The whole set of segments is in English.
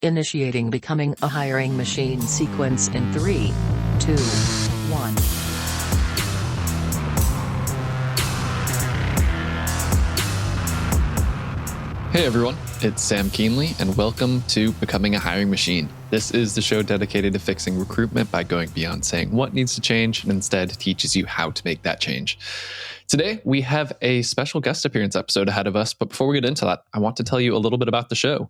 Initiating Becoming a Hiring Machine sequence in 3, 2, 1. Hey everyone, it's Sam Kuehnle, and welcome to Becoming a Hiring Machine. This is the show dedicated to fixing recruitment by going beyond saying what needs to change and instead teaches you how to make that change. Today, we have a special guest appearance episode ahead of us, but before we get into that, I want to tell you a little bit about the show.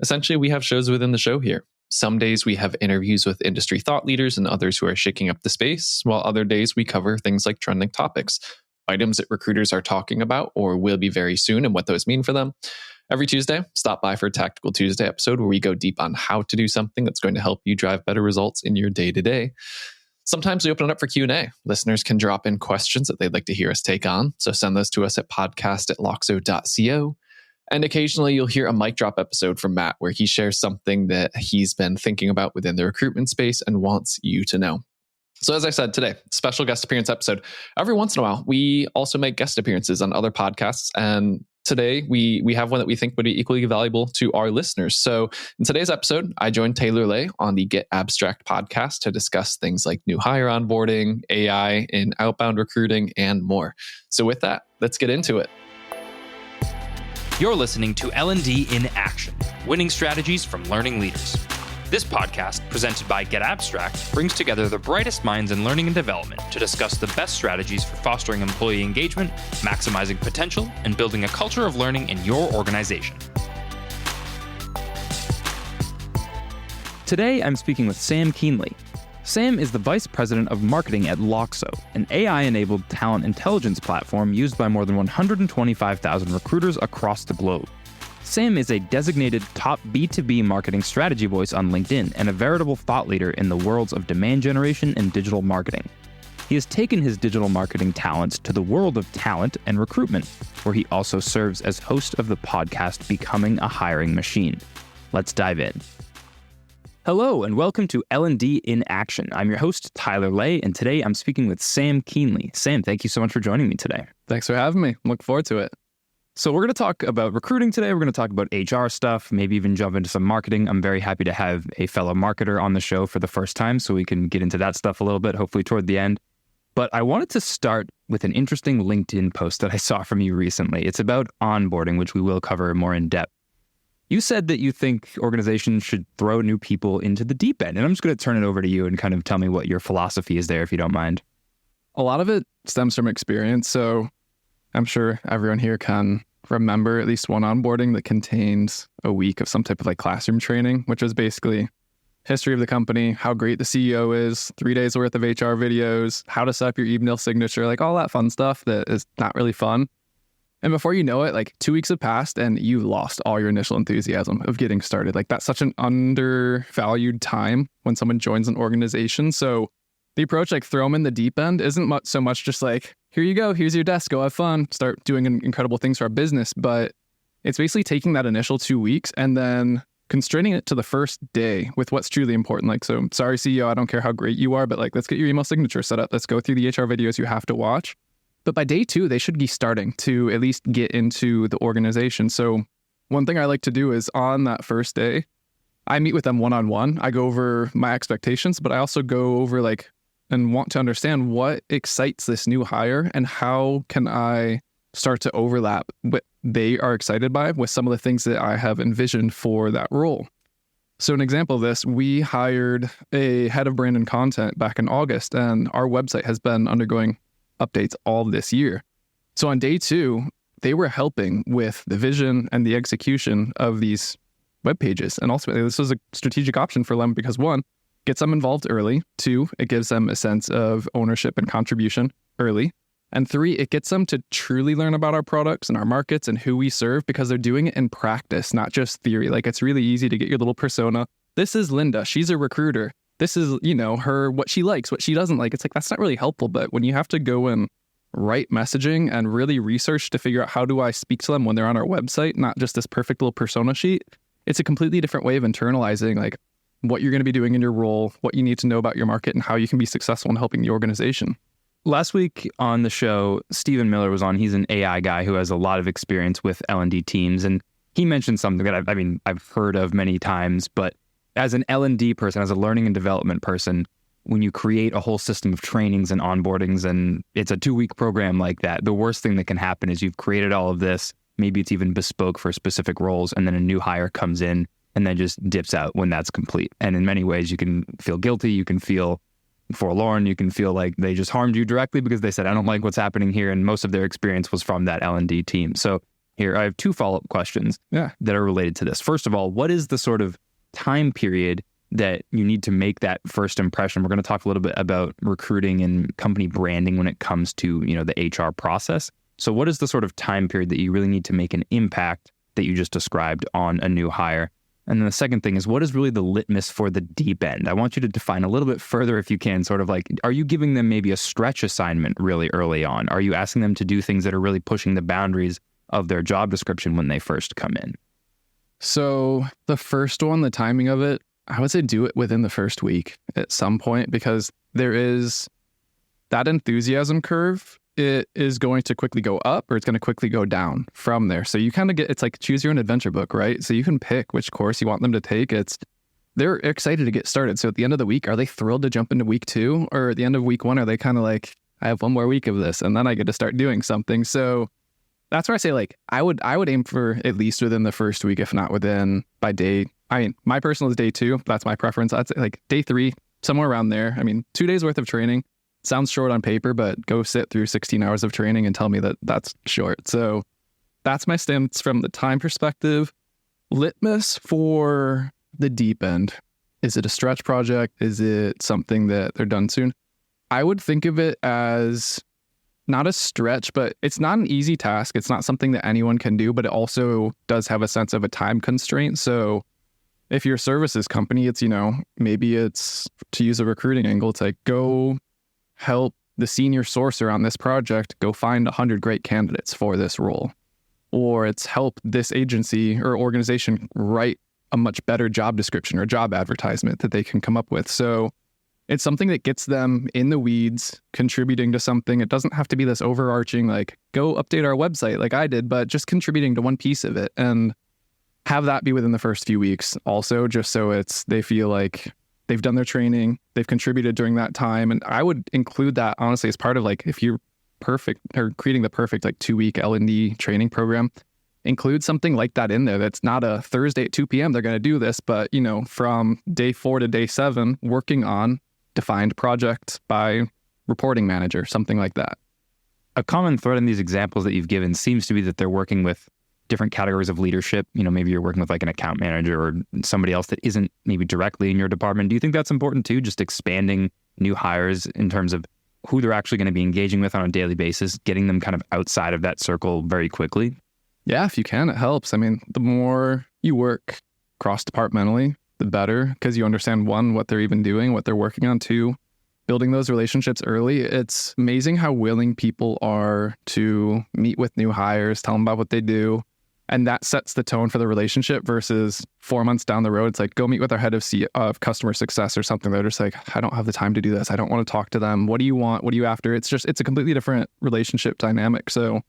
Essentially, we have shows within the show here. Some days we have interviews with industry thought leaders and others who are shaking up the space, while other days we cover things like trending topics, items that recruiters are talking about or will be very soon and what those mean for them. Every Tuesday, stop by for a Tactical Tuesday episode where we go deep on how to do something that's going to help you drive better results in your day-to-day. Sometimes we open it up for Q&A. Listeners can drop in questions that they'd like to hear us take on, so send those to us at podcast@loxo.co. And occasionally you'll hear a mic drop episode from Matt where he shares something that he's been thinking about within the recruitment space and wants you to know. So as I said today, special guest appearance episode. Every once in a while, we also make guest appearances on other podcasts, and today, we have one that we think would be equally valuable to our listeners. So in today's episode, I joined Taylor Lay on the getAbstract podcast to discuss things like new hire onboarding, AI in outbound recruiting, and more. So with that, let's get into it. You're listening to L&D In Action, winning strategies from learning leaders. This podcast, presented by getAbstract, brings together the brightest minds in learning and development to discuss the best strategies for fostering employee engagement, maximizing potential, and building a culture of learning in your organization. Today, I'm speaking with Sam Kuehnle. Sam is the Vice President of Marketing at Loxo, an AI-enabled talent intelligence platform used by more than 125,000 recruiters across the globe. Sam is a designated top B2B marketing strategy voice on LinkedIn and a veritable thought leader in the worlds of demand generation and digital marketing. He has taken his digital marketing talents to the world of talent and recruitment, where he also serves as host of the podcast Becoming a Hiring Machine. Let's dive in. Hello, and welcome to L&D In Action. I'm your host, Tyler Lay, and today I'm speaking with Sam Kuehnle. Sam, thank you so much for joining me today. Thanks for having me. I'm looking forward to it. So we're going to talk about recruiting today. We're going to talk about HR stuff, maybe even jump into some marketing. I'm very happy to have a fellow marketer on the show for the first time, so we can get into that stuff a little bit, hopefully toward the end. But I wanted to start with an interesting LinkedIn post that I saw from you recently. It's about onboarding, which we will cover more in depth. You said that you think organizations should throw new people into the deep end, and I'm just going to turn it over to you and kind of tell me what your philosophy is there, if you don't mind. A lot of it stems from experience, so I'm sure everyone here can remember at least one onboarding that contains a week of some type of like classroom training, which was basically history of the company, how great the CEO is, 3 days worth of HR videos, how to set up your email signature, like all that fun stuff that is not really fun. And before you know it, like 2 weeks have passed and you've lost all your initial enthusiasm of getting started. Like that's such an undervalued time when someone joins an organization. So the approach, like throw them in the deep end, isn't so much just like, here you go, here's your desk, go have fun, start doing incredible things for our business. But it's basically taking that initial 2 weeks and then constraining it to the first day with what's truly important. Like, so sorry, CEO, I don't care how great you are, but like, let's get your email signature set up. Let's go through the HR videos you have to watch. But by day 2, they should be starting to at least get into the organization. So one thing I like to do is on that first day, I meet with them one-on-one. I go over my expectations, but I also go over like, and want to understand what excites this new hire and how can I start to overlap what they are excited by with some of the things that I have envisioned for that role. So an example of this, we hired a head of brand and content back in August, and our website has been undergoing updates all this year. So on day 2, they were helping with the vision and the execution of these web pages. And ultimately, this was a strategic option for them because 1, gets them involved early. 2, it gives them a sense of ownership and contribution early. And 3, it gets them to truly learn about our products and our markets and who we serve because they're doing it in practice, not just theory. Like it's really easy to get your little persona. This is Linda. She's a recruiter. This is, her, what she likes, what she doesn't like. It's like, that's not really helpful. But when you have to go and write messaging and really research to figure out how do I speak to them when they're on our website, not just this perfect little persona sheet, it's a completely different way of internalizing like what you're going to be doing in your role, what you need to know about your market, and how you can be successful in helping the organization. Last week on the show, Stephen Miller was on. He's an AI guy who has a lot of experience with L&D teams. And he mentioned something that I've heard of many times, but as an L&D person, as a learning and development person, when you create a whole system of trainings and onboardings and it's a 2-week program like that, the worst thing that can happen is you've created all of this. Maybe it's even bespoke for specific roles, and then a new hire comes in and then just dips out when that's complete. And in many ways, you can feel guilty, you can feel forlorn, you can feel like they just harmed you directly because they said, I don't like what's happening here. And most of their experience was from that L&D team. So here, I have 2 follow-up questions that are related to this. First of all, what is the sort of time period that you need to make that first impression? We're going to talk a little bit about recruiting and company branding when it comes to, the HR process. So what is the sort of time period that you really need to make an impact that you just described on a new hire? And then the second thing is, what is really the litmus for the deep end? I want you to define a little bit further, if you can, sort of like, are you giving them maybe a stretch assignment really early on? Are you asking them to do things that are really pushing the boundaries of their job description when they first come in? So the first one, the timing of it, I would say do it within the first week at some point, because there is that enthusiasm curve. It is going to quickly go up or it's going to quickly go down from there. So you kind of it's like choose your own adventure book, right? So you can pick which course you want them to take. They're excited to get started. So at the end of the week, are they thrilled to jump into week 2? Or at the end of week 1, are they kind of like, I have 1 more week of this and then I get to start doing something. So that's where I say, like, I would aim for at least within the first week, if not within by day. My personal is day 2. That's my preference. I'd say like day 3, somewhere around there. 2 days worth of training sounds short on paper, but go sit through 16 hours of training and tell me that that's short. So that's my stance from the time perspective. Litmus for the deep end. Is it a stretch project? Is it something that they're done soon? I would think of it as not a stretch, but it's not an easy task. It's not something that anyone can do, but it also does have a sense of a time constraint. So if you're a services company, it's, maybe it's, to use a recruiting angle, it's like, go help the senior sourcer on this project go find 100 great candidates for this role. Or it's help this agency or organization write a much better job description or job advertisement that they can come up with. So it's something that gets them in the weeds, contributing to something. It doesn't have to be this overarching, like, go update our website like I did, but just contributing to one piece of it, and have that be within the first few weeks also, just so they feel like they've done their training, they've contributed during that time. And I would include that, honestly, as part of, like, if you're perfect or creating the perfect, like, 2-week L&D training program, include something like that in there. That's not a Thursday at 2 p.m. they're going to do this, but, from day 4 to day 7, working on defined project by reporting manager, something like that. A common thread in these examples that you've given seems to be that they're working with different categories of leadership. Maybe you're working with like an account manager or somebody else that isn't maybe directly in your department. Do you think that's important too? Just expanding new hires in terms of who they're actually going to be engaging with on a daily basis, getting them kind of outside of that circle very quickly? Yeah, if you can, it helps. The more you work cross-departmentally, the better, because you understand, 1, what they're even doing, what they're working on, 2, building those relationships early. It's amazing how willing people are to meet with new hires, tell them about what they do. And that sets the tone for the relationship versus 4 months down the road, it's like, go meet with our head of customer success or something. They're just like, I don't have the time to do this. I don't want to talk to them. What do you want? What are you after? It's a completely different relationship dynamic. So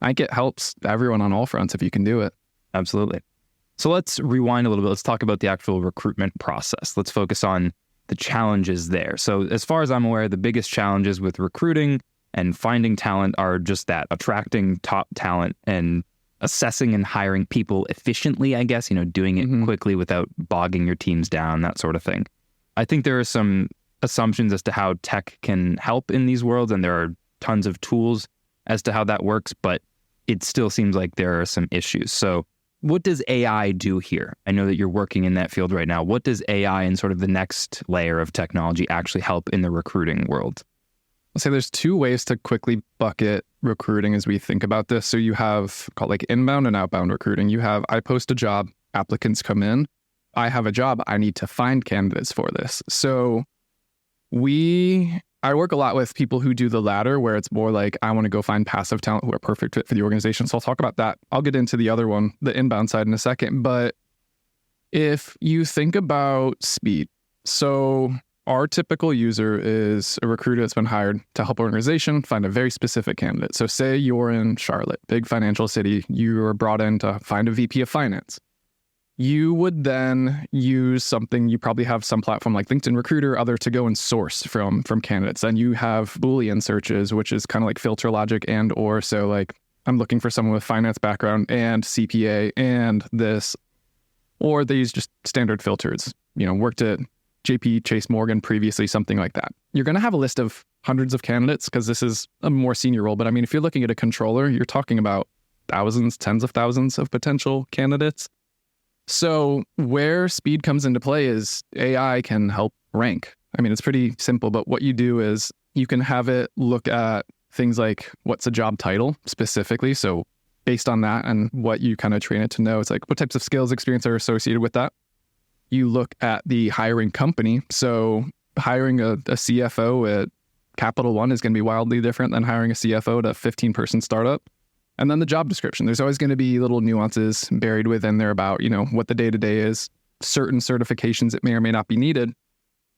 I think it helps everyone on all fronts if you can do it. Absolutely. So let's rewind a little bit. Let's talk about the actual recruitment process. Let's focus on the challenges there. So as far as I'm aware, the biggest challenges with recruiting and finding talent are just that, attracting top talent and assessing and hiring people efficiently, I guess, doing it quickly without bogging your teams down, that sort of thing. I think there are some assumptions as to how tech can help in these worlds, and there are tons of tools as to how that works, but it still seems like there are some issues. So what does AI do here? I know that you're working in that field right now. What does AI and sort of the next layer of technology actually help in the recruiting world? I'll say there's 2 ways to quickly bucket recruiting as we think about this. So you have called like inbound and outbound recruiting. You have, I post a job, applicants come in. I have a job, I need to find candidates for this. So I work a lot with people who do the latter, where it's more like, I want to go find passive talent who are perfect fit for the organization. So I'll talk about that. I'll get into the other one, the inbound side, in a second. But if you think about speed, so our typical user is a recruiter that's been hired to help an organization find a very specific candidate. So say you're in Charlotte, big financial city, you are brought in to find a VP of finance. You would then use something, you probably have some platform like LinkedIn Recruiter, other to go and source from candidates. And you have Boolean searches, which is kind of like filter logic and or. So like, I'm looking for someone with finance background and CPA and this, or they use just standard filters, worked at JP Chase Morgan previously, something like that. You're going to have a list of hundreds of candidates because this is a more senior role. But I mean, if you're looking at a controller, you're talking about thousands, tens of thousands of potential candidates. So where speed comes into play is AI can help rank. I mean, it's pretty simple, but what you do is you can have it look at things like what's a job title specifically. So based on that and what you kind of train it to know, it's like what types of skills, experience are associated with that. You look at the hiring company. So hiring a CFO at Capital One is going to be wildly different than hiring a CFO at a 15-person startup. And then the job description. There's always going to be little nuances buried within there about, what the day-to-day is, certain certifications that may or may not be needed.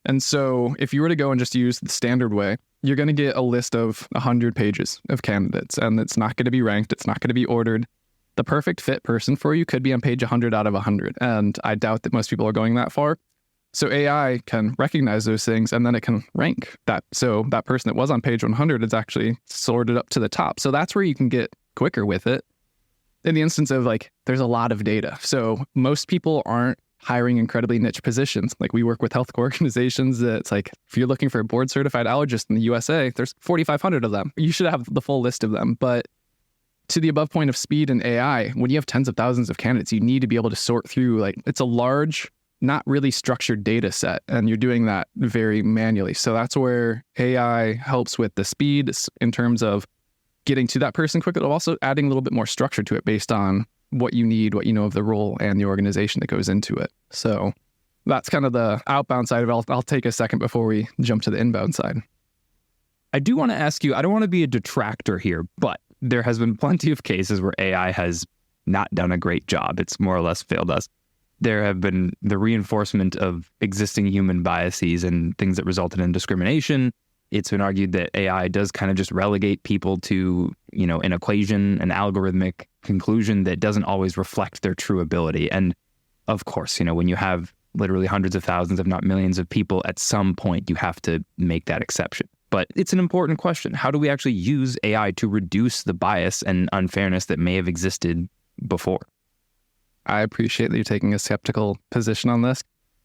And so if you were to go and just use the standard way, you're going to get a list of 100 pages of candidates, and it's not going to be ranked. It's not going to be ordered. The perfect fit person for you could be on page 100 out of 100. And I doubt that most people are going that far. So AI can recognize those things, and then it can rank that. So that person that was on page 100 is actually sorted up to the top. So that's where you can get quicker with it. In the instance of like, there's a lot of data. So most people aren't hiring incredibly niche positions. Like we work with healthcare organizations that it's like, if you're looking for a board certified allergist in the USA, there's 4,500 of them. You should have the full list of them. But to the above point of speed and AI, when you have tens of thousands of candidates, you need to be able to sort through, like it's a large, not really structured data set. And you're doing that very manually. So that's where AI helps with the speed in terms of getting to that person quicker, but also adding a little bit more structure to it based on what you need, what you know of the role and the organization that goes into it. So that's kind of the outbound side of it. I'll take a second before we jump to the inbound side. I do want to ask you, I don't want to be a detractor here, but there has been plenty of cases where AI has not done a great job. It's more or less failed us. There have been the reinforcement of existing human biases and things that resulted in discrimination. It's been argued that AI does kind of just relegate people to, an equation, an algorithmic conclusion that doesn't always reflect their true ability. And of course, when you have literally hundreds of thousands, if not millions of people, at some point, you have to make that exception. But it's an important question. How do we actually use AI to reduce the bias and unfairness that may have existed before? I appreciate that you're taking a skeptical position on this.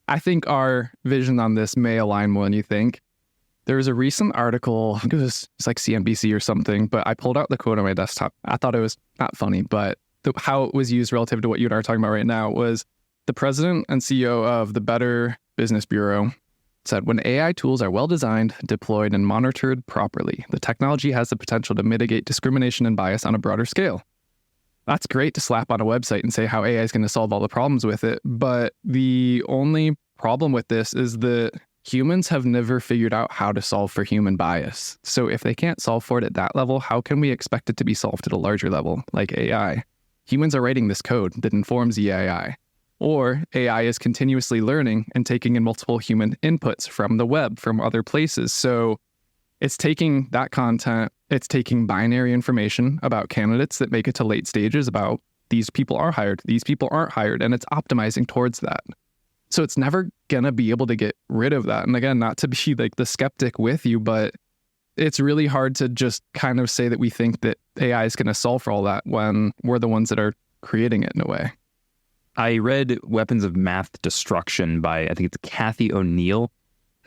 I think our vision on this may align more than you think. There was a recent article, I think it's like CNBC or something, but I pulled out the quote on my desktop. I thought it was not funny, but how it was used relative to what you and I are talking about right now was the president and CEO of the Better Business Bureau said, when AI tools are well designed, deployed, and monitored properly, the technology has the potential to mitigate discrimination and bias on a broader scale. That's great to slap on a website and say how AI is going to solve all the problems with it. But the only problem with this is that humans have never figured out how to solve for human bias. So if they can't solve for it at that level, how can we expect it to be solved at a larger level like AI? Humans are writing this code that informs the AI. Or AI is continuously learning and taking in multiple human inputs from the web, from other places. So it's taking that content, it's taking binary information about candidates that make it to late stages about these people are hired, these people aren't hired, and it's optimizing towards that. So it's never going to be able to get rid of that. And again, not to be like the skeptic with you, but it's really hard to just kind of say that we think that AI is going to solve for all that when we're the ones that are creating it in a way. I read Weapons of Math Destruction by, I think it's Kathy O'Neill.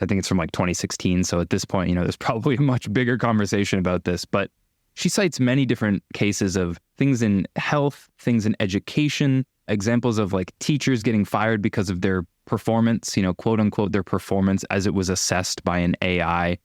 I think it's from like 2016. So at this point, there's probably a much bigger conversation about this. But she cites many different cases of things in health, things in education, examples of like teachers getting fired because of their performance, quote unquote, their performance as it was assessed by an AI.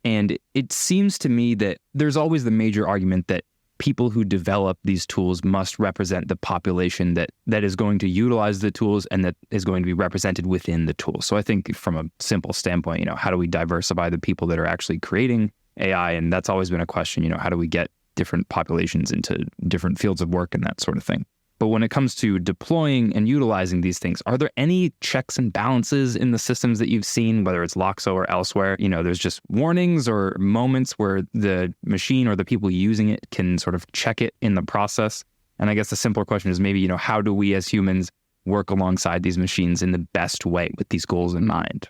And it seems to me that there's always the major argument that people who develop these tools must represent the population that is going to utilize the tools and that is going to be represented within the tools. So I think from a simple standpoint, how do we diversify the people that are actually creating AI? And that's always been a question, how do we get different populations into different fields of work and that sort of thing. But when it comes to deploying and utilizing these things, are there any checks and balances in the systems that you've seen, whether it's Loxo or elsewhere? There's just warnings or moments where the machine or the people using it can sort of check it in the process. And I guess the simpler question is maybe, how do we as humans work alongside these machines in the best way with these goals in mind?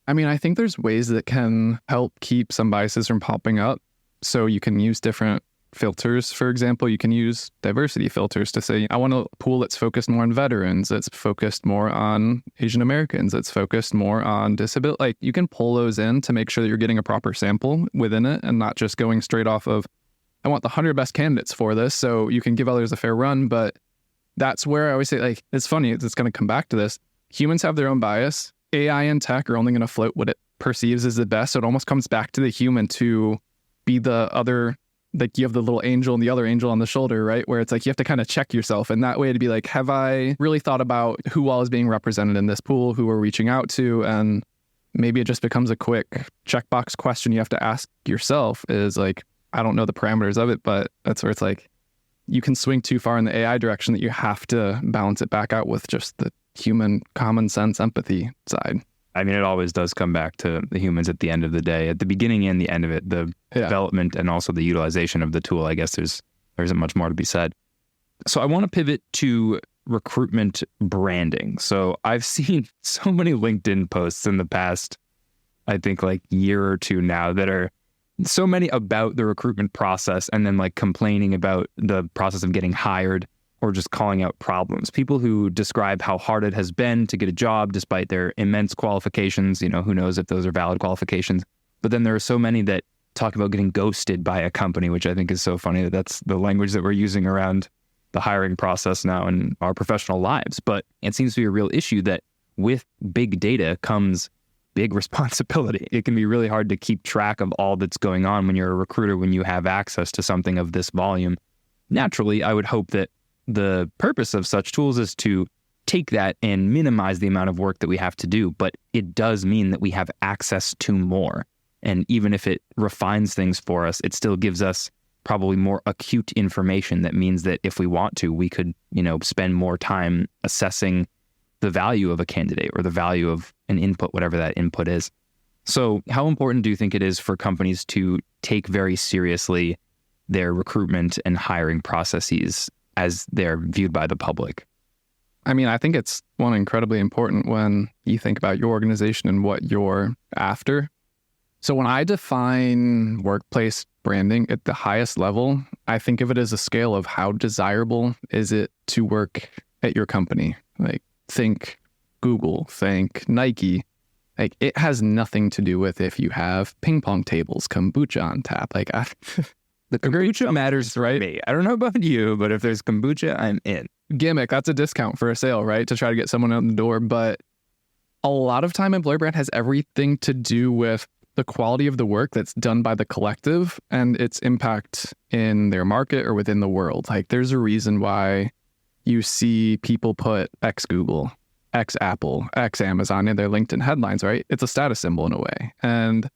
I mean, I think there's ways that can help keep some biases from popping up. So you can use different filters. For example, you can use diversity filters to say, I want a pool that's focused more on veterans, that's focused more on Asian Americans, that's focused more on disability. Like, you can pull those in to make sure that you're getting a proper sample within it and not just going straight off of, I want the 100 best candidates for this, so you can give others a fair run. But that's where I always say, like, it's funny, it's going to come back to this. Humans have their own bias. AI and tech are only going to float what it perceives as the best. So it almost comes back to the human to be the other, like, you have the little angel and the other angel on the shoulder, right? Where it's like you have to kind of check yourself. And that way to be like, have I really thought about who all is being represented in this pool, who we're reaching out to? And maybe it just becomes a quick checkbox question you have to ask yourself is like, I don't know the parameters of it, but that's where it's like, you can swing too far in the AI direction that you have to balance it back out with just the human common sense empathy side. I mean, it always does come back to the humans at the end of the day, at the beginning and the end of it, the development and also the utilization of the tool. I guess there isn't much more to be said. So I want to pivot to recruitment branding. So I've seen so many LinkedIn posts in the past, I think like year or two now, that are so many about the recruitment process and then like complaining about the process of getting hired or just calling out problems. People who describe how hard it has been to get a job despite their immense qualifications. Who knows if those are valid qualifications. But then there are so many that talk about getting ghosted by a company, which I think is so funny that that's the language that we're using around the hiring process now in our professional lives. But it seems to be a real issue that with big data comes big responsibility. It can be really hard to keep track of all that's going on when you're a recruiter, when you have access to something of this volume. Naturally, I would hope that the purpose of such tools is to take that and minimize the amount of work that we have to do, but it does mean that we have access to more. And even if it refines things for us, it still gives us probably more acute information that means that if we want to, we could, spend more time assessing the value of a candidate or the value of an input, whatever that input is. So how important do you think it is for companies to take very seriously their recruitment and hiring processes as they're viewed by the public? I mean, I think it's incredibly important when you think about your organization and what you're after. So when I define workplace branding at the highest level, I think of it as a scale of how desirable is it to work at your company. Like, think Google, think Nike. Like, it has nothing to do with if you have ping pong tables, kombucha on tap. Like, the kombucha matters, right? Me. I don't know about you, but if there's kombucha, I'm in. Gimmick, that's a discount for a sale, right? To try to get someone out the door. But a lot of time, employer brand has everything to do with the quality of the work that's done by the collective and its impact in their market or within the world. Like, there's a reason why you see people put X Google, X Apple, X Amazon in their LinkedIn headlines, right? It's a status symbol in a way. And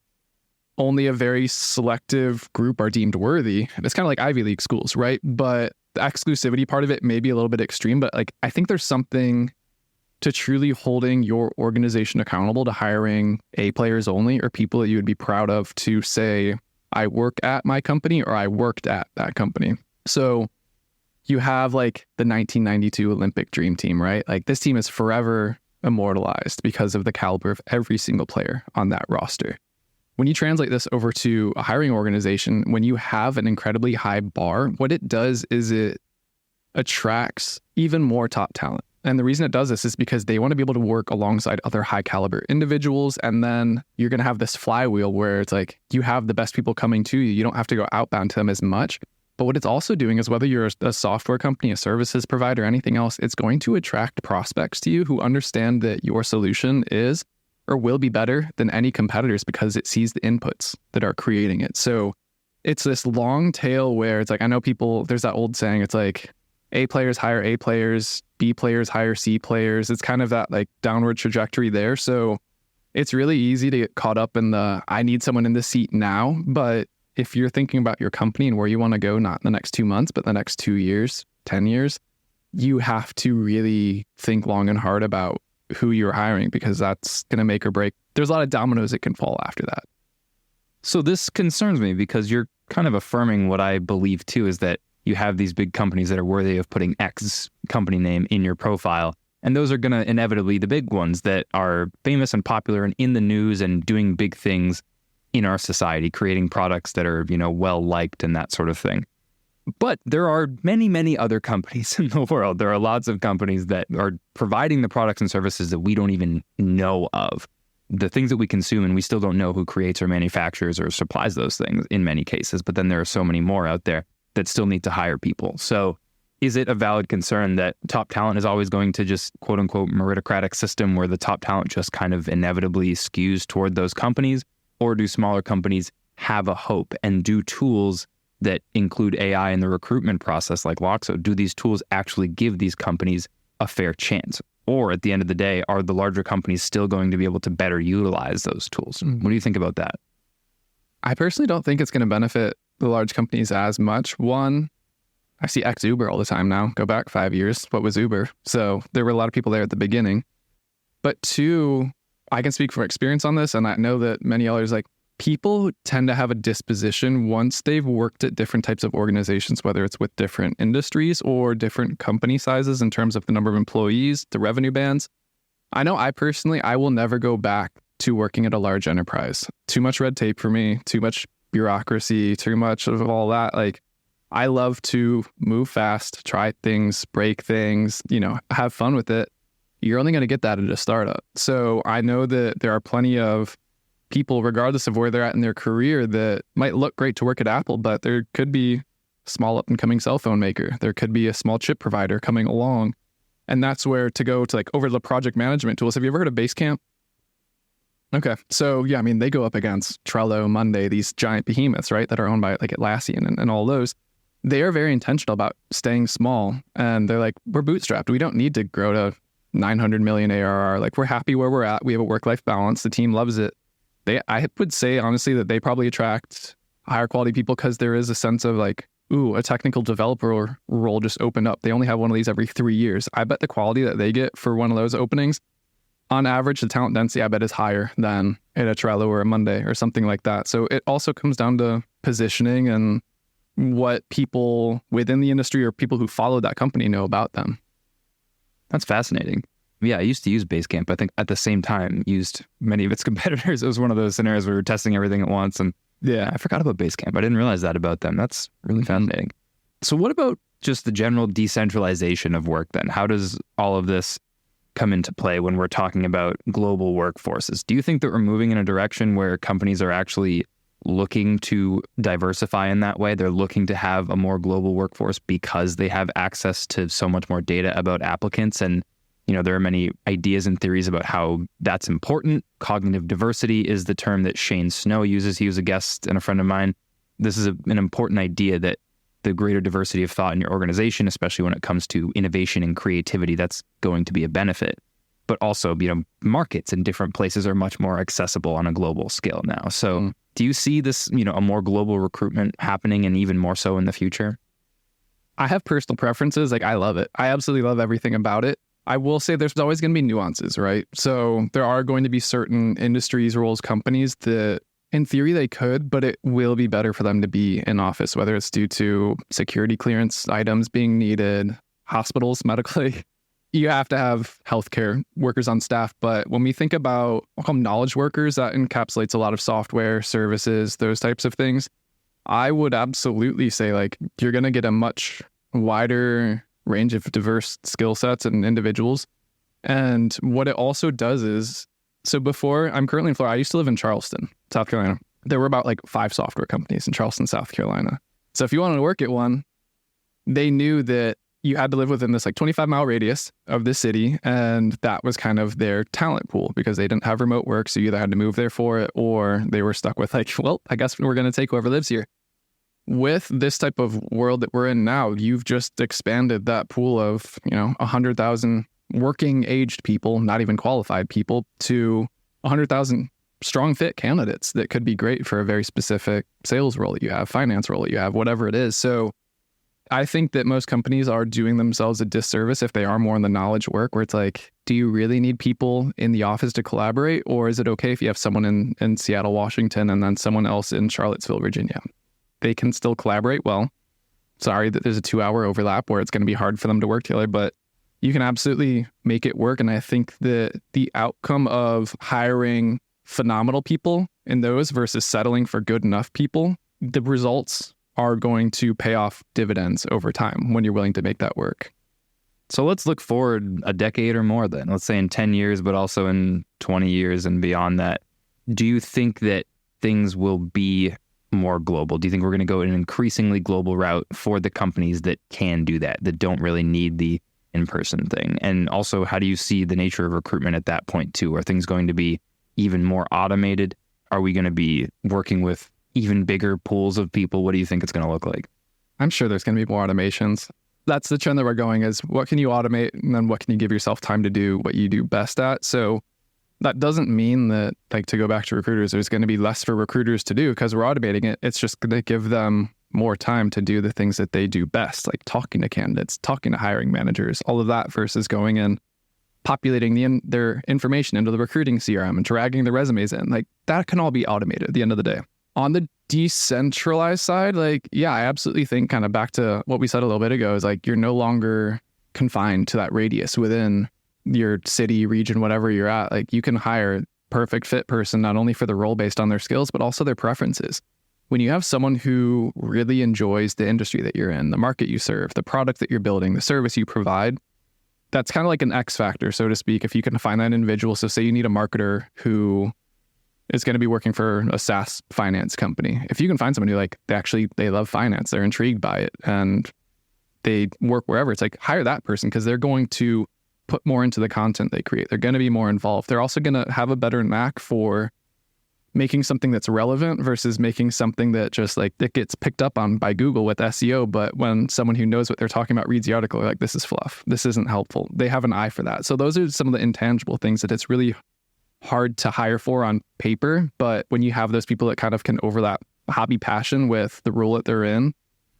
only a very selective group are deemed worthy. It's kind of like Ivy League schools, right? But the exclusivity part of it may be a little bit extreme, but like, I think there's something to truly holding your organization accountable to hiring A players only, or people that you would be proud of to say, I work at my company or I worked at that company. So you have like the 1992 Olympic Dream Team, right? Like, this team is forever immortalized because of the caliber of every single player on that roster. When you translate this over to a hiring organization, when you have an incredibly high bar, what it does is it attracts even more top talent. And the reason it does this is because they want to be able to work alongside other high caliber individuals. And then you're going to have this flywheel where it's like you have the best people coming to you. You don't have to go outbound to them as much. But what it's also doing is, whether you're a software company, a services provider, anything else, it's going to attract prospects to you who understand that your solution is or will be better than any competitors because it sees the inputs that are creating it. So it's this long tail where it's like, I know people, there's that old saying, it's like A players hire A players, B players hire C players. It's kind of that like downward trajectory there. So it's really easy to get caught up in the, I need someone in the seat now. But if you're thinking about your company and where you want to go, not in the next 2 months, but the next 2 years, 10 years, you have to really think long and hard about who you're hiring, because that's going to make or break. There's a lot of dominoes that can fall after that. So this concerns me because you're kind of affirming what I believe too, is that you have these big companies that are worthy of putting X company name in your profile. And those are going to inevitably the big ones that are famous and popular and in the news and doing big things in our society, creating products that are, well liked and that sort of thing. But there are many, many other companies in the world. There are lots of companies that are providing the products and services that we don't even know of. The things that we consume, and we still don't know who creates or manufactures or supplies those things in many cases. But then there are so many more out there that still need to hire people. So is it a valid concern that top talent is always going to just quote unquote meritocratic system where the top talent just kind of inevitably skews toward those companies? Or do smaller companies have a hope, and do tools that include AI in the recruitment process like Loxo, do these tools actually give these companies a fair chance? Or at the end of the day, are the larger companies still going to be able to better utilize those tools? What do you think about that? I personally don't think it's going to benefit the large companies as much. One, I see ex-Uber all the time now. Go back 5 years. What was Uber? So there were a lot of people there at the beginning. But two, I can speak from experience on this, and I know that many others, people tend to have a disposition once they've worked at different types of organizations, whether it's with different industries or different company sizes in terms of the number of employees, the revenue bands. I know I will never go back to working at a large enterprise. Too much red tape for me, too much bureaucracy, too much of all that. I love to move fast, try things, break things, have fun with it. You're only going to get that at a startup. So I know that there are plenty of people, regardless of where they're at in their career, that might look great to work at Apple, but there could be a small up-and-coming cell phone maker. There could be a small chip provider coming along. And that's where to go to over the project management tools. Have you ever heard of Basecamp? Okay. So yeah, they go up against Trello, Monday, these giant behemoths, right, that are owned by Atlassian and all those. They are very intentional about staying small. And they're like, we're bootstrapped. We don't need to grow to 900 million ARR. We're happy where we're at. We have a work-life balance. The team loves it. I would say, honestly, that they probably attract higher quality people because there is a sense of a technical developer role just opened up. They only have one of these every 3 years. I bet the quality that they get for one of those openings, on average, the talent density, I bet, is higher than at a Trello or a Monday or something like that. So it also comes down to positioning and what people within the industry or people who follow that company know about them. That's fascinating. Yeah, I used to use Basecamp. I think at the same time used many of its competitors. It was one of those scenarios where we were testing everything at once. And yeah, I forgot about Basecamp. I didn't realize that about them. That's really fascinating. So what about just the general decentralization of work then? How does all of this come into play when we're talking about global workforces? Do you think that we're moving in a direction where companies are actually looking to diversify in that way? They're looking to have a more global workforce because they have access to so much more data about applicants. And, there are many ideas and theories about how that's important. Cognitive diversity is the term that Shane Snow uses. He was a guest and a friend of mine. This is an important idea, that the greater diversity of thought in your organization, especially when it comes to innovation and creativity, that's going to be a benefit. But also, markets in different places are much more accessible on a global scale now. So do you see this, a more global recruitment happening, and even more so in the future? I have personal preferences. I love it. I absolutely love everything about it. I will say there's always going to be nuances, right? So there are going to be certain industries, roles, companies that in theory they could, but it will be better for them to be in office, whether it's due to security clearance items being needed, hospitals, medically. You have to have healthcare workers on staff. But when we think about, I'll call them knowledge workers, that encapsulates a lot of software, services, those types of things. I would absolutely say you're going to get a much wider range of diverse skill sets and individuals. And what it also does is, so before, I'm currently in Florida. I used to live in Charleston, South Carolina. There were about 5 software companies in Charleston, South Carolina. So if you wanted to work at one, they knew that you had to live within this 25-mile radius of the city. And that was kind of their talent pool because they didn't have remote work. So you either had to move there for it, or they were stuck with I guess we're going to take whoever lives here. With this type of world that we're in now, you've just expanded that pool of, 100,000 working aged people, not even qualified people, to 100,000 strong fit candidates that could be great for a very specific sales role that you have, finance role that you have, whatever it is. So I think that most companies are doing themselves a disservice if they are more in the knowledge work, where it's like, do you really need people in the office to collaborate? Or is it okay if you have someone in Seattle, Washington, and then someone else in Charlottesville, Virginia? They can still collaborate well. Sorry that there's a 2-hour overlap where it's going to be hard for them to work together, but you can absolutely make it work. And I think that the outcome of hiring phenomenal people in those versus settling for good enough people, the results are going to pay off dividends over time when you're willing to make that work. So let's look forward a decade or more then. Let's say in 10 years, but also in 20 years and beyond that. Do you think that things will be more global? Do you think we're going to go in an increasingly global route for the companies that can do that don't really need the in-person thing? And also, how do you see the nature of recruitment at that point too? Are things going to be even more automated? Are we going to be working with even bigger pools of people? What do you think it's going to look like? I'm sure there's going to be more automations. That's the trend that we're going is what can you automate and then what can you give yourself time to do what you do best at? So that doesn't mean that, like, to go back to recruiters, there's going to be less for recruiters to do because we're automating it. It's just going to give them more time to do the things that they do best, like talking to candidates, talking to hiring managers, all of that versus going in, populating their information into the recruiting CRM and dragging the resumes in. Like, that can all be automated at the end of the day. On the decentralized side, like, yeah, I absolutely think, kind of back to what we said a little bit ago, is like you're no longer confined to that radius within your city, region, whatever you're at. Like, you can hire perfect fit person, not only for the role based on their skills, but also their preferences. When you have someone who really enjoys the industry that you're in, the market you serve, the product that you're building, the service you provide, that's kind of like an X factor, so to speak, if you can find that individual. So say you need a marketer who is going to be working for a SaaS finance company. If you can find somebody like they love finance, they're intrigued by it, and they work wherever, it's like, hire that person because they're going to put more into the content they create. They're going to be more involved. They're also going to have a better knack for making something that's relevant versus making something that just like that gets picked up on by Google with SEO. But when someone who knows what they're talking about reads the article, they're like, this is fluff. This isn't helpful. They have an eye for that. So those are some of the intangible things that it's really hard to hire for on paper. But when you have those people that kind of can overlap hobby passion with the role that they're in,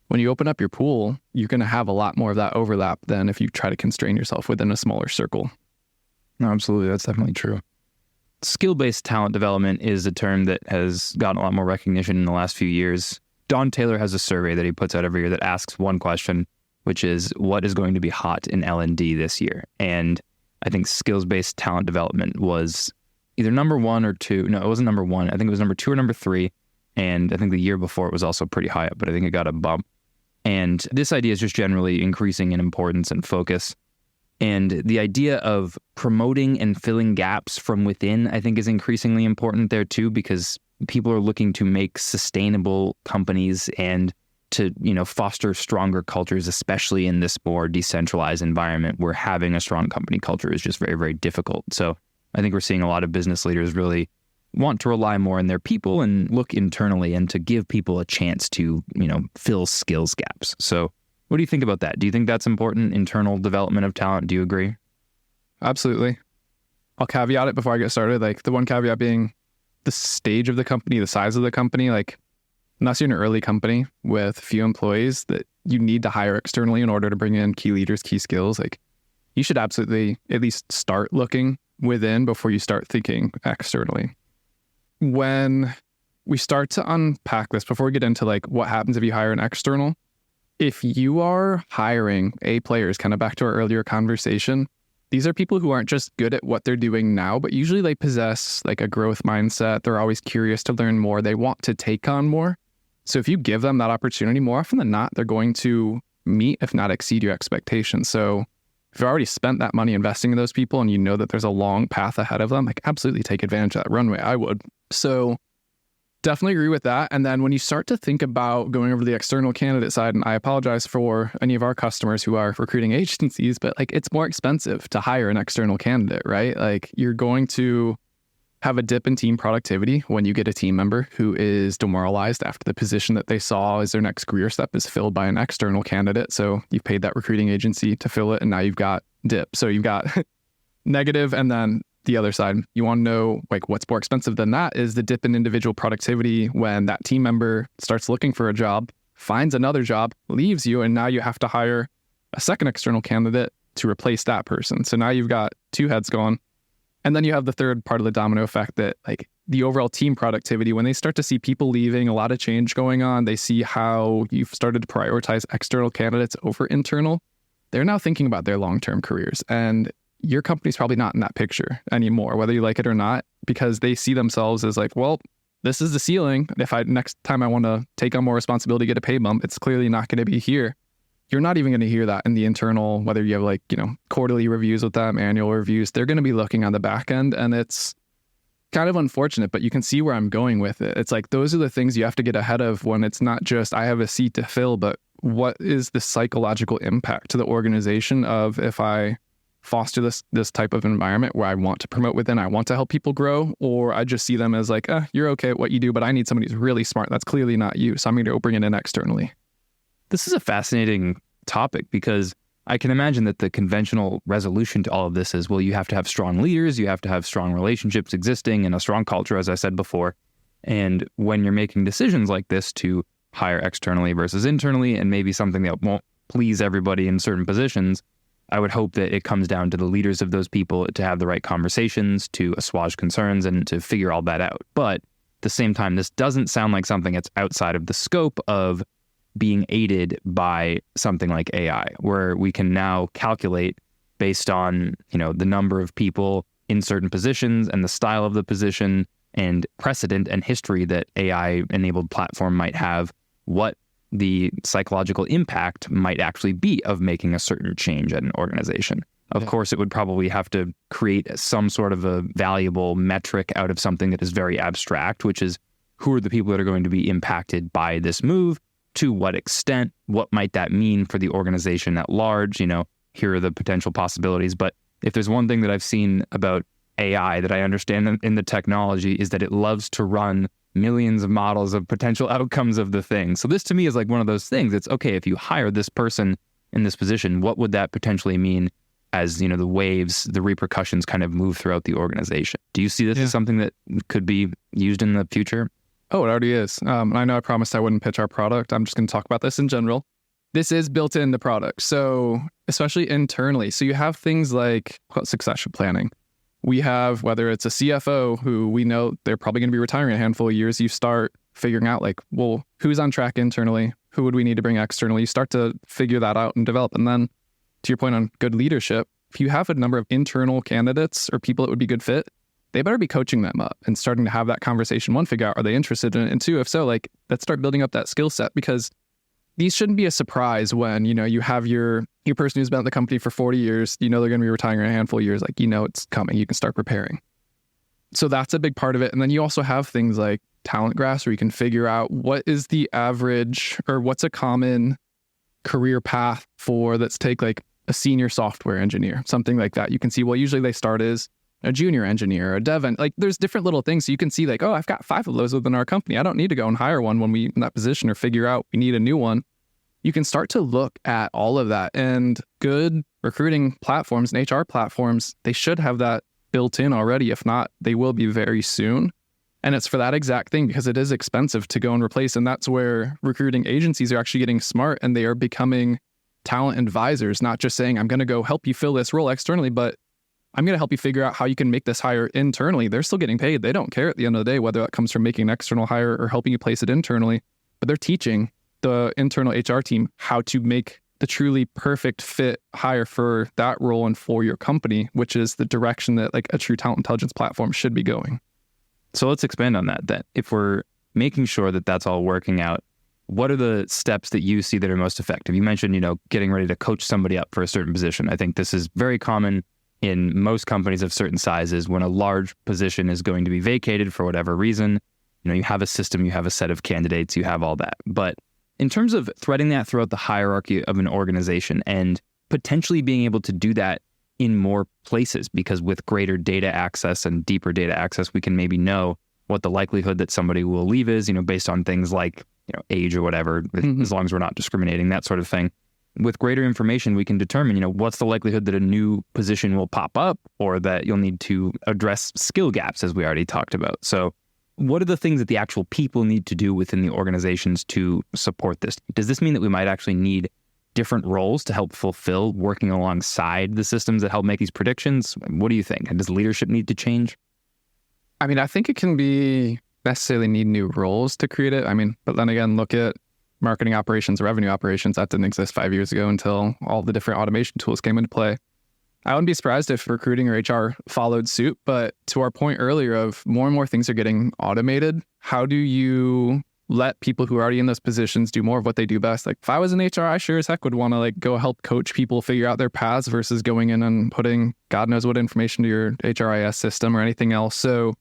when you open up your pool, you're going to have a lot more of that overlap than if you try to constrain yourself within a smaller circle. No, absolutely. That's definitely true. Skill-based talent development is a term that has gotten a lot more recognition in the last few years. Don Taylor has a survey that he puts out every year that asks one question, which is, what is going to be hot in L&D this year? And I think skills-based talent development was either number one or two. No, it wasn't number one. I think it was number two or number three. And I think the year before it was also pretty high up, but I think it got a bump. And this idea is just generally increasing in importance and focus. And the idea of promoting and filling gaps from within, I think, is increasingly important there too, because people are looking to make sustainable companies and to, foster stronger cultures, especially in this more decentralized environment where having a strong company culture is just very, very difficult. So I think we're seeing a lot of business leaders really want to rely more on their people and look internally and to give people a chance to, fill skills gaps. So what do you think about that? Do you think that's important, internal development of talent? Do you agree? Absolutely. I'll caveat it before I get started. Like, the one caveat being the stage of the company, the size of the company. Like, unless you're an early company with few employees that you need to hire externally in order to bring in key leaders, key skills, like, you should absolutely at least start looking within before you start thinking externally. When we start to unpack this, before we get into like what happens if you hire an external, if you are hiring A players, kind of back to our earlier conversation, these are people who aren't just good at what they're doing now, but usually they possess like a growth mindset. They're always curious to learn more. They want to take on more. So if you give them that opportunity, more often than not, they're going to meet, if not exceed, your expectations. So if you've already spent that money investing in those people and you know that there's a long path ahead of them, like, absolutely take advantage of that runway. I would. So definitely agree with that. And then when you start to think about going over to the external candidate side, and I apologize for any of our customers who are recruiting agencies, but like, it's more expensive to hire an external candidate, right? Like, you're going to have a dip in team productivity when you get a team member who is demoralized after the position that they saw as their next career step is filled by an external candidate. So you've paid that recruiting agency to fill it, and now you've got dip. So you've got negative, and then the other side, you want to know like what's more expensive than that is the dip in individual productivity when that team member starts looking for a job, finds another job, leaves you, and now you have to hire a second external candidate to replace that person. So now you've got two heads gone. And then you have the third part of the domino effect that like the overall team productivity, when they start to see people leaving, a lot of change going on, they see how you've started to prioritize external candidates over internal. They're now thinking about their long-term careers. And your company's probably not in that picture anymore, whether you like it or not, because they see themselves as like, well, this is the ceiling. If next time I want to take on more responsibility, get a pay bump, it's clearly not going to be here. You're not even going to hear that in the internal, whether you have like, quarterly reviews with them, annual reviews, they're going to be looking on the back end. And it's kind of unfortunate, but you can see where I'm going with it. It's like, those are the things you have to get ahead of when it's not just, I have a seat to fill, but what is the psychological impact to the organization of if I foster this type of environment where I want to promote within, I want to help people grow, or I just see them as like, you're okay at what you do, but I need somebody who's really smart. That's clearly not you. So I'm going to go bring it in externally. This is a fascinating topic because I can imagine that the conventional resolution to all of this is, well, you have to have strong leaders, you have to have strong relationships existing and a strong culture, as I said before. And when you're making decisions like this to hire externally versus internally, and maybe something that won't please everybody in certain positions, I would hope that it comes down to the leaders of those people to have the right conversations, to assuage concerns, and to figure all that out. But at the same time, this doesn't sound like something that's outside of the scope of being aided by something like AI, where we can now calculate based on, the number of people in certain positions and the style of the position and precedent and history that AI-enabled platform might have, what the psychological impact might actually be of making a certain change at an organization. Of course, it would probably have to create some sort of a valuable metric out of something that is very abstract, which is who are the people that are going to be impacted by this move, to what extent, what might that mean for the organization at large, here are the potential possibilities. But if there's one thing that I've seen about AI that I understand in the technology is that it loves to run millions of models of potential outcomes of the thing. So this to me is like one of those things. It's okay, if you hire this person in this position, what would that potentially mean as, the waves, the repercussions kind of move throughout the organization? Do you see this as something that could be used in the future? Oh, it already is. And I know I promised I wouldn't pitch our product. I'm just going to talk about this in general. This is built in the product. So especially internally. So you have things like succession planning. We have, whether it's a CFO who we know they're probably going to be retiring in a handful of years, you start figuring out like, well, who's on track internally? Who would we need to bring externally? You start to figure that out and develop. And then to your point on good leadership, if you have a number of internal candidates or people that would be good fit, they better be coaching them up and starting to have that conversation. One, figure out, are they interested in it? And two, if so, like, let's start building up that skill set, because these shouldn't be a surprise when, you have your person who's been at the company for 40 years, they're going to be retiring in a handful of years, like, it's coming, you can start preparing. So that's a big part of it. And then you also have things like talent graphs where you can figure out what is the average or what's a common career path for, let's take like a senior software engineer, something like that. You can see, well, usually they start as a junior engineer, a dev, like there's different little things. So you can see like, oh, I've got 5 of those within our company. I don't need to go and hire one when we in that position or figure out we need a new one. You can start to look at all of that, and good recruiting platforms and HR platforms, they should have that built in already. If not, they will be very soon. And it's for that exact thing, because it is expensive to go and replace. And that's where recruiting agencies are actually getting smart, and they are becoming talent advisors, not just saying, I'm going to go help you fill this role externally, but I'm going to help you figure out how you can make this hire internally. They're still getting paid. They don't care at the end of the day whether that comes from making an external hire or helping you place it internally, but they're teaching the internal HR team how to make the truly perfect fit hire for that role and for your company, which is the direction that like a true talent intelligence platform should be going. So let's expand on that then. If we're making sure that that's all working out, what are the steps that you see that are most effective? You mentioned, getting ready to coach somebody up for a certain position. I think this is very common in most companies of certain sizes. When a large position is going to be vacated for whatever reason, you have a system, you have a set of candidates, you have all that. But in terms of threading that throughout the hierarchy of an organization and potentially being able to do that in more places, because with greater data access and deeper data access, we can maybe know what the likelihood that somebody will leave is, based on things like, age or whatever, as long as we're not discriminating, that sort of thing. With greater information, we can determine, what's the likelihood that a new position will pop up, or that you'll need to address skill gaps, as we already talked about. So what are the things that the actual people need to do within the organizations to support this? Does this mean that we might actually need different roles to help fulfill working alongside the systems that help make these predictions? What do you think? And does leadership need to change? I mean, I think it can be necessarily need new roles to create it. I mean, but then again, look at marketing operations, revenue operations. That didn't exist 5 years ago until all the different automation tools came into play. I wouldn't be surprised if recruiting or HR followed suit, but to our point earlier of more and more things are getting automated, how do you let people who are already in those positions do more of what they do best? Like if I was in HR, I sure as heck would want to like go help coach people figure out their paths versus going in and putting God knows what information to your HRIS system or anything else. So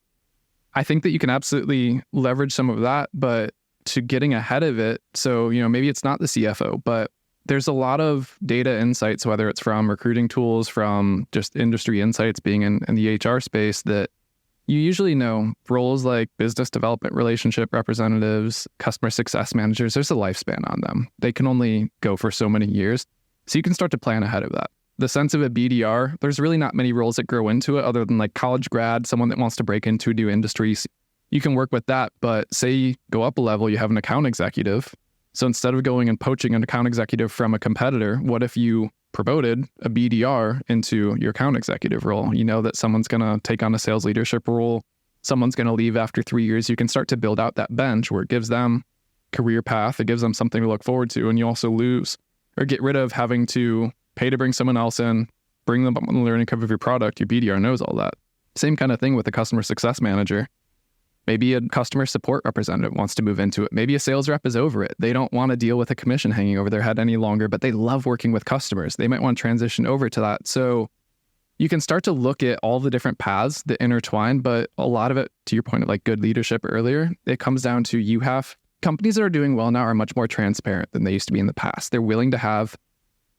I think that you can absolutely leverage some of that, but to getting ahead of it. So, maybe it's not the CFO, but there's a lot of data insights, whether it's from recruiting tools, from just industry insights being in the HR space, that you usually know roles like business development relationship representatives, customer success managers, there's a lifespan on them. They can only go for so many years. So you can start to plan ahead of that. The sense of a BDR, there's really not many roles that grow into it other than like college grad, someone that wants to break into new industries. You can work with that, but say you go up a level, you have an account executive. So instead of going and poaching an account executive from a competitor, what if you promoted a BDR into your account executive role? You know that someone's going to take on a sales leadership role. Someone's going to leave after 3 years. You can start to build out that bench where it gives them career path. It gives them something to look forward to. And you also lose or get rid of having to pay to bring someone else in, bring them up on the learning curve of your product. Your BDR knows all that. Same kind of thing with a customer success manager. Maybe a customer support representative wants to move into it. Maybe a sales rep is over it. They don't want to deal with a commission hanging over their head any longer, but they love working with customers. They might want to transition over to that. So you can start to look at all the different paths that intertwine, but a lot of it, to your point of like good leadership earlier, it comes down to you have companies that are doing well now are much more transparent than they used to be in the past. They're willing to have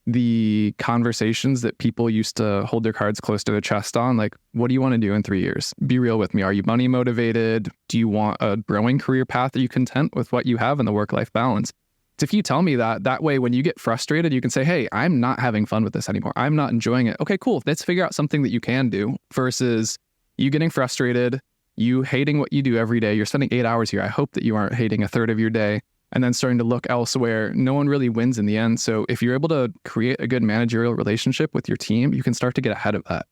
the conversations that people used to hold their cards close to their chest on. Like, what do you want to do in 3 years? Be real with me. Are you money motivated? Do you want a growing career path? Are you content with what you have in the work-life balance? So if you tell me that way, when you get frustrated, you can say, hey, I'm not having fun with this anymore. I'm not enjoying it. Okay, cool. Let's figure out something that you can do versus you getting frustrated, you hating what you do every day. You're spending 8 hours here. I hope that you aren't hating a third of your day. And then starting to look elsewhere. No one really wins in the end. So if you're able to create a good managerial relationship with your team, you can start to get ahead of that.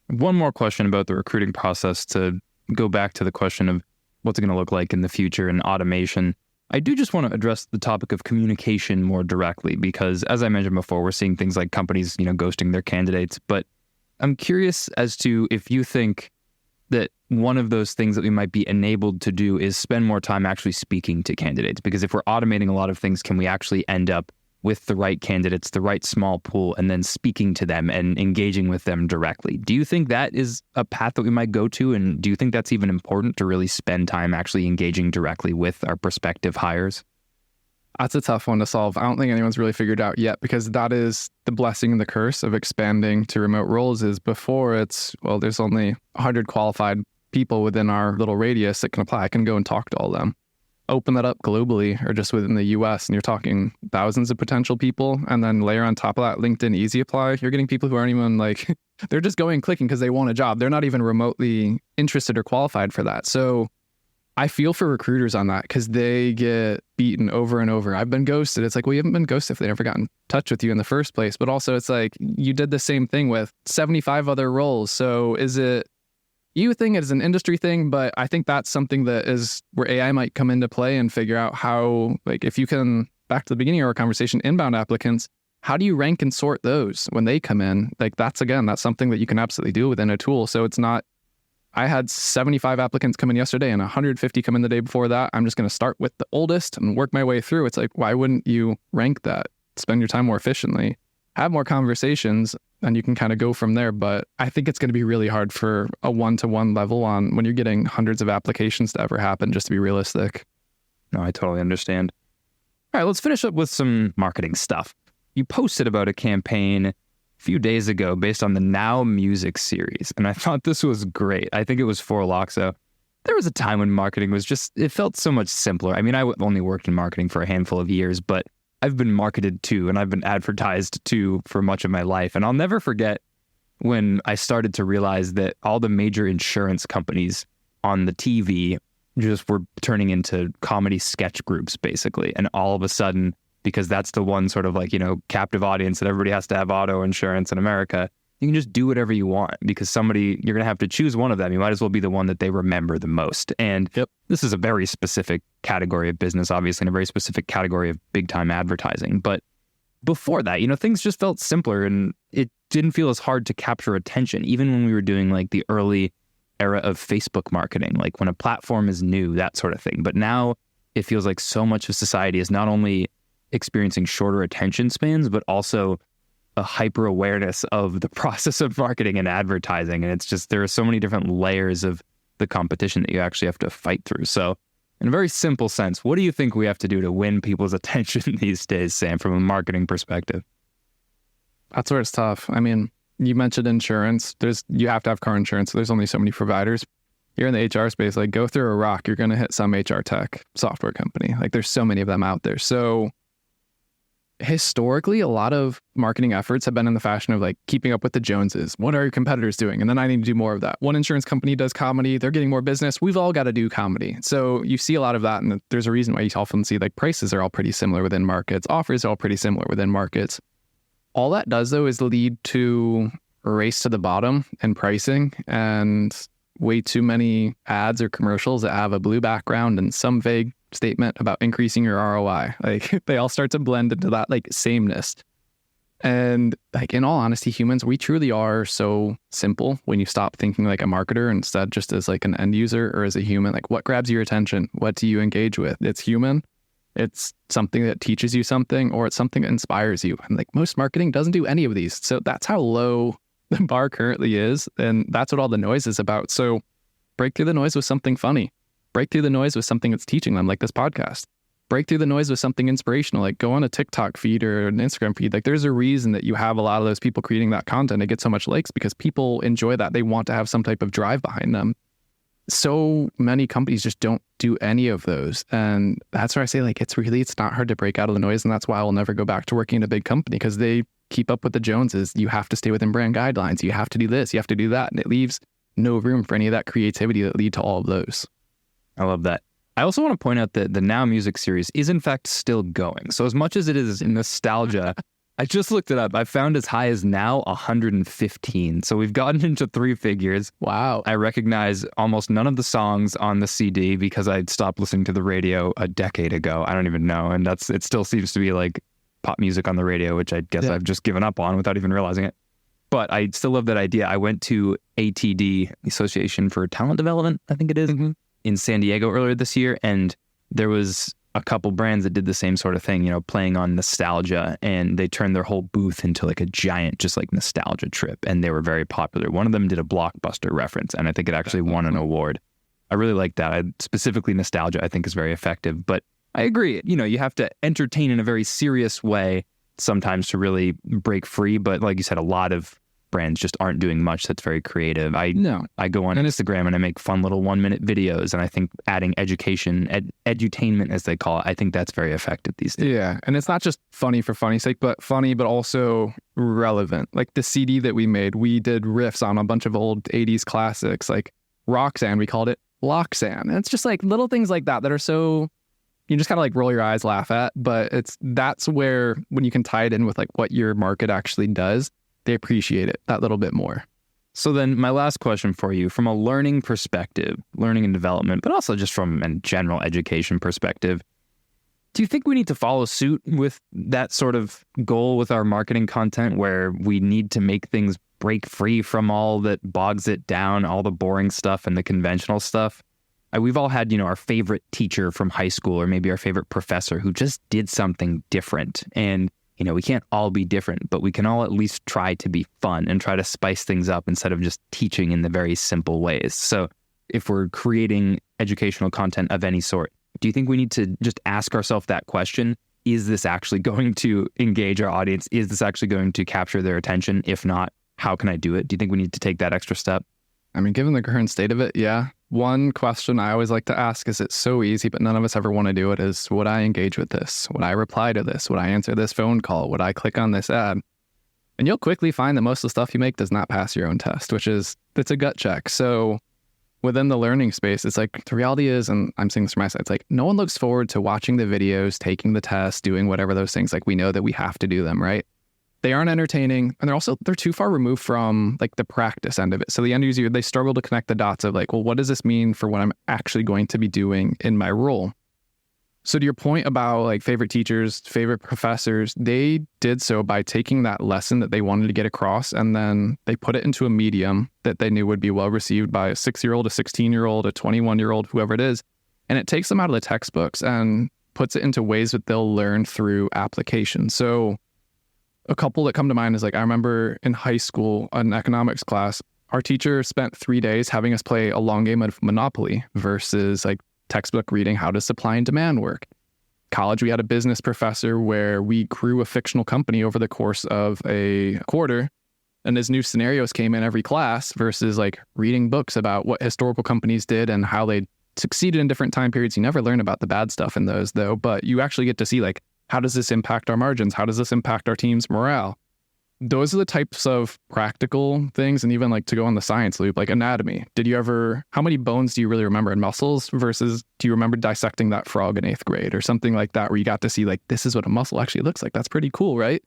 One more question about the recruiting process to go back to the question of what's it going to look like in the future and automation. I do just want to address the topic of communication more directly because, as I mentioned before, we're seeing things like companies, ghosting their candidates. But I'm curious as to if you think that one of those things that we might be enabled to do is spend more time actually speaking to candidates. Because if we're automating a lot of things, can we actually end up with the right candidates, the right small pool, and then speaking to them and engaging with them directly? Do you think that is a path that we might go to? And do you think that's even important to really spend time actually engaging directly with our prospective hires? That's a tough one to solve. I don't think anyone's really figured out yet because that is the blessing and the curse of expanding to remote roles is before there's only 100 qualified people within our little radius that can apply. I can go and talk to all of them. Open that up globally or just within the US and you're talking thousands of potential people and then layer on top of that LinkedIn Easy Apply. You're getting people who aren't even they're just going and clicking because they want a job. They're not even remotely interested or qualified for that. So I feel for recruiters on that because they get beaten over and over. I've been ghosted. It's like, well, you haven't been ghosted if they never got in touch with you in the first place. But also it's like, you did the same thing with 75 other roles. So is it you think it is an industry thing? But I think that's something that is where AI might come into play and figure out how, if you can, back to the beginning of our conversation, inbound applicants, how do you rank and sort those when they come in? That's something that you can absolutely do within a tool. So it's not, I had 75 applicants come in yesterday and 150 come in the day before that. I'm just going to start with the oldest and work my way through. It's like, why wouldn't you rank that? Spend your time more efficiently, have more conversations, and you can kind of go from there. But I think it's going to be really hard for a one-to-one level on when you're getting hundreds of applications to ever happen, just to be realistic. No, I totally understand. All right, let's finish up with some marketing stuff. You posted about a campaign few days ago based on the Now Music series, and I thought this was great. I think it was for Loxo. There was a time when marketing was it felt so much simpler. I mean, I only worked in marketing for a handful of years, but I've been marketed to and I've been advertised to for much of my life. And I'll never forget when I started to realize that all the major insurance companies on the TV just were turning into comedy sketch groups, basically. And all of a sudden, because that's the one sort of like, captive audience that everybody has to have auto insurance in America, you can just do whatever you want because you're going to have to choose one of them. You might as well be the one that they remember the most. And This is a very specific category of business, obviously, and a very specific category of big time advertising. But before that, things just felt simpler and it didn't feel as hard to capture attention, even when we were doing like the early era of Facebook marketing, like when a platform is new, that sort of thing. But now it feels like so much of society is not only experiencing shorter attention spans, but also a hyper awareness of the process of marketing and advertising. And it's just, there are so many different layers of the competition that you actually have to fight through. So in a very simple sense, what do you think we have to do to win people's attention these days, Sam, from a marketing perspective? That's where it's tough. I mean, you mentioned insurance. You have to have car insurance. There's only so many providers. You're in the HR space, like go through a rock, you're going to hit some HR tech software company. Like there's so many of them out there. So historically, a lot of marketing efforts have been in the fashion of like keeping up with the Joneses. What are your competitors doing? And then I need to do more of that. One insurance company does comedy. They're getting more business. We've all got to do comedy. So you see a lot of that. And there's a reason why you often see like prices are all pretty similar within markets. Offers are all pretty similar within markets. All that does, though, is lead to a race to the bottom in pricing and way too many ads or commercials that have a blue background and some vague statement about increasing your ROI. Like they all start to blend into that like sameness. And like in all honesty, humans, we truly are so simple when you stop thinking like a marketer instead just as like an end user or as a human. Like what grabs your attention? What do you engage with? It's human. It's something that teaches you something or it's something that inspires you. And like most marketing doesn't do any of these. So that's how low the bar currently is. And that's what all the noise is about. So break through the noise with something funny. Break through the noise with something that's teaching them, like this podcast. Break through the noise with something inspirational, like go on a TikTok feed or an Instagram feed. Like there's a reason that you have a lot of those people creating that content. It gets so much likes because people enjoy that. They want to have some type of drive behind them. So many companies just don't do any of those. And that's where I say like, it's not hard to break out of the noise. And that's why I will never go back to working in a big company because they keep up with the Joneses. You have to stay within brand guidelines. You have to do this, you have to do that. And it leaves no room for any of that creativity that lead to all of those. I love that. I also want to point out that the Now Music series is in fact still going. So as much as it is nostalgia, I just looked it up. I found as high as now 115. So we've gotten into 3 figures. Wow. I recognize almost none of the songs on the CD because I stopped listening to the radio a decade ago. I don't even know. And it still seems to be like pop music on the radio, which I guess I've just given up on without even realizing it. But I still love that idea. I went to ATD, the Association for Talent Development, I think it is, in San Diego earlier this year. And there was a couple brands that did the same sort of thing, playing on nostalgia. And they turned their whole booth into like a giant, just like nostalgia trip. And they were very popular. One of them did a Blockbuster reference, and I think it actually won an award. I really like that. Specifically nostalgia, I think is very effective. But I agree. You have to entertain in a very serious way sometimes to really break free. But like you said, a lot of brands just aren't doing much that's very creative. I go on Instagram and I make fun little 1-minute videos, and I think adding education, edutainment as they call it, I think that's very effective these days. Yeah, and it's not just funny for funny's sake, but funny, but also relevant. Like the CD that we made, we did riffs on a bunch of old 80s classics, like Roxanne, we called it Loxanne. And it's just like little things like that are so, you just kind of like roll your eyes, laugh at, but that's where, when you can tie it in with like what your market actually does, they appreciate it that little bit more. So then my last question for you, from a learning perspective, learning and development, but also just from a general education perspective, do you think we need to follow suit with that sort of goal with our marketing content, where we need to make things break free from all that bogs it down, all the boring stuff and the conventional stuff? We've all had, our favorite teacher from high school, or maybe our favorite professor who just did something different. And we can't all be different, but we can all at least try to be fun and try to spice things up instead of just teaching in the very simple ways. So if we're creating educational content of any sort, do you think we need to just ask ourselves that question? Is this actually going to engage our audience? Is this actually going to capture their attention? If not, how can I do it? Do you think we need to take that extra step? I mean, given the current state of it, yeah. One question I always like to ask is, it's so easy, but none of us ever want to do it, is, would I engage with this? Would I reply to this? Would I answer this phone call? Would I click on this ad? And you'll quickly find that most of the stuff you make does not pass your own test, it's a gut check. So within the learning space, it's like the reality is, and I'm saying this from my side, it's like no one looks forward to watching the videos, taking the test, doing whatever those things. Like we know that we have to do them, right? They aren't entertaining, and they're too far removed from like the practice end of it. So the end user, they struggle to connect the dots of like, well, what does this mean for what I'm actually going to be doing in my role? So to your point about like favorite teachers, favorite professors, they did so by taking that lesson that they wanted to get across, and then they put it into a medium that they knew would be well received by a 6-year-old, a 16-year-old, a 21-year-old, whoever it is. And it takes them out of the textbooks and puts it into ways that they'll learn through application. So a couple that come to mind is like, I remember in high school, an economics class, our teacher spent 3 days having us play a long game of Monopoly versus like textbook reading, how does supply and demand work? College, we had a business professor where we grew a fictional company over the course of a quarter, and as new scenarios came in every class versus like reading books about what historical companies did and how they succeeded in different time periods. You never learn about the bad stuff in those though, but you actually get to see like, how does this impact our margins? How does this impact our team's morale? Those are the types of practical things. And even like to go on the science loop, like anatomy. How many bones do you really remember in muscles versus do you remember dissecting that frog in 8th grade or something like that, where you got to see like, this is what a muscle actually looks like. That's pretty cool, right?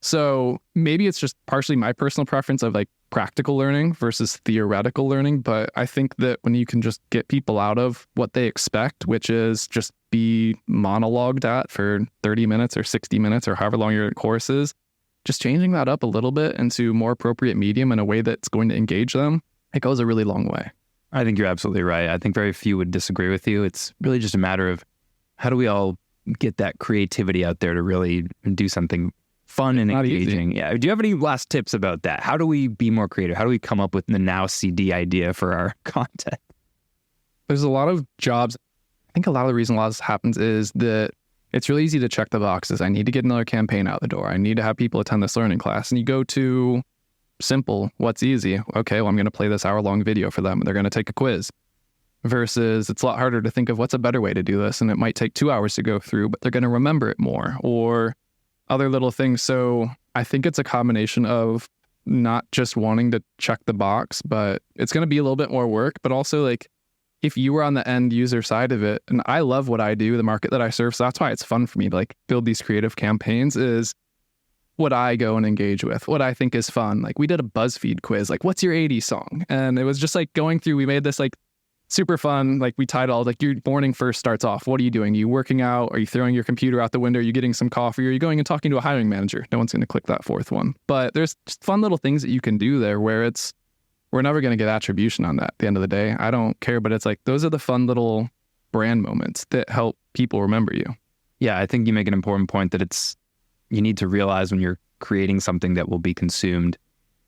So maybe it's just partially my personal preference of like practical learning versus theoretical learning. But I think that when you can just get people out of what they expect, which is just be monologued at for 30 minutes or 60 minutes or however long your course is, just changing that up a little bit into more appropriate medium in a way that's going to engage them, it goes a really long way. I think you're absolutely right. I think very few would disagree with you. It's really just a matter of how do we all get that creativity out there to really do something fun and engaging. Yeah. Do you have any last tips about that? How do we be more creative? How do we come up with the now CD idea for our content? There's a lot of jobs. I think a lot of the reason a lot of this happens is that it's really easy to check the boxes. I need to get another campaign out the door. I need to have people attend this learning class. And you go to simple, what's easy? Okay, well, I'm going to play this hour-long video for them. They're going to take a quiz. Versus it's a lot harder to think of what's a better way to do this. And it might take 2 hours to go through, but they're going to remember it more. Or other little things. So I think it's a combination of not just wanting to check the box, but it's going to be a little bit more work, but also like if you were on the end user side of it, and I love what I do, the market that I serve, so that's why it's fun for me to like build these creative campaigns, is what I go and engage with, what I think is fun. Like we did a BuzzFeed quiz, like what's your 80s song? And it was just like going through, we made this like super fun, like we titled like your morning first starts off. What are you doing? Are you working out? Are you throwing your computer out the window? Are you getting some coffee? Are you going and talking to a hiring manager? No one's going to click that fourth one. But there's just fun little things that you can do there where we're never going to get attribution on that at the end of the day. I don't care, but it's like those are the fun little brand moments that help people remember you. Yeah, I think you make an important point that you need to realize when you're creating something that will be consumed,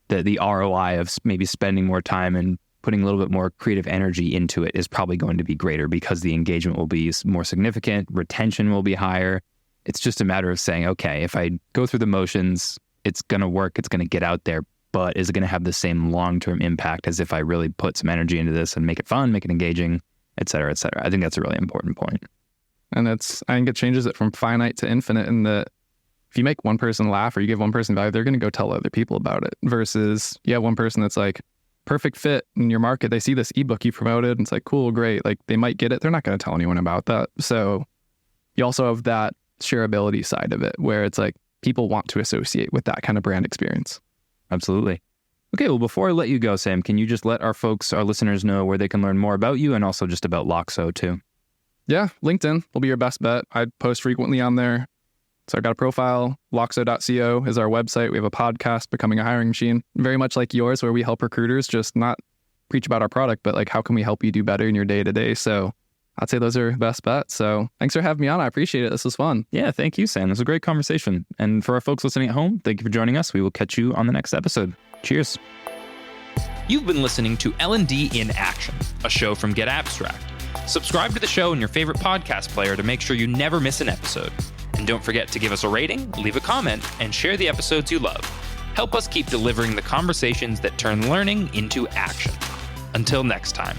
that the ROI of maybe spending more time and putting a little bit more creative energy into it is probably going to be greater because the engagement will be more significant, retention will be higher. It's just a matter of saying, okay, if I go through the motions, it's going to work, it's going to get out there, but is it going to have the same long-term impact as if I really put some energy into this and make it fun, make it engaging, et cetera, et cetera. I think that's a really important point. And I think it changes it from finite to infinite in that if you make one person laugh or you give one person value, they're going to go tell other people about it versus you have one person that's like, perfect fit in your market. They see this ebook you promoted and it's like, cool, great. Like they might get it. They're not going to tell anyone about that. So you also have that shareability side of it where it's like people want to associate with that kind of brand experience. Absolutely. Okay. Well, before I let you go, Sam, can you just let our listeners know where they can learn more about you and also just about Loxo too? Yeah. LinkedIn will be your best bet. I post frequently on there. So I've got a profile, loxo.co is our website. We have a podcast, Becoming a Hiring Machine, very much like yours, where we help recruiters just not preach about our product, but like, how can we help you do better in your day-to-day? So I'd say those are best bets. So thanks for having me on. I appreciate it. This was fun. Yeah, thank you, Sam. It was a great conversation. And for our folks listening at home, thank you for joining us. We will catch you on the next episode. Cheers. You've been listening to L&D In Action, a show from getAbstract. Subscribe to the show in your favorite podcast player to make sure you never miss an episode. And don't forget to give us a rating, leave a comment, and share the episodes you love. Help us keep delivering the conversations that turn learning into action. Until next time.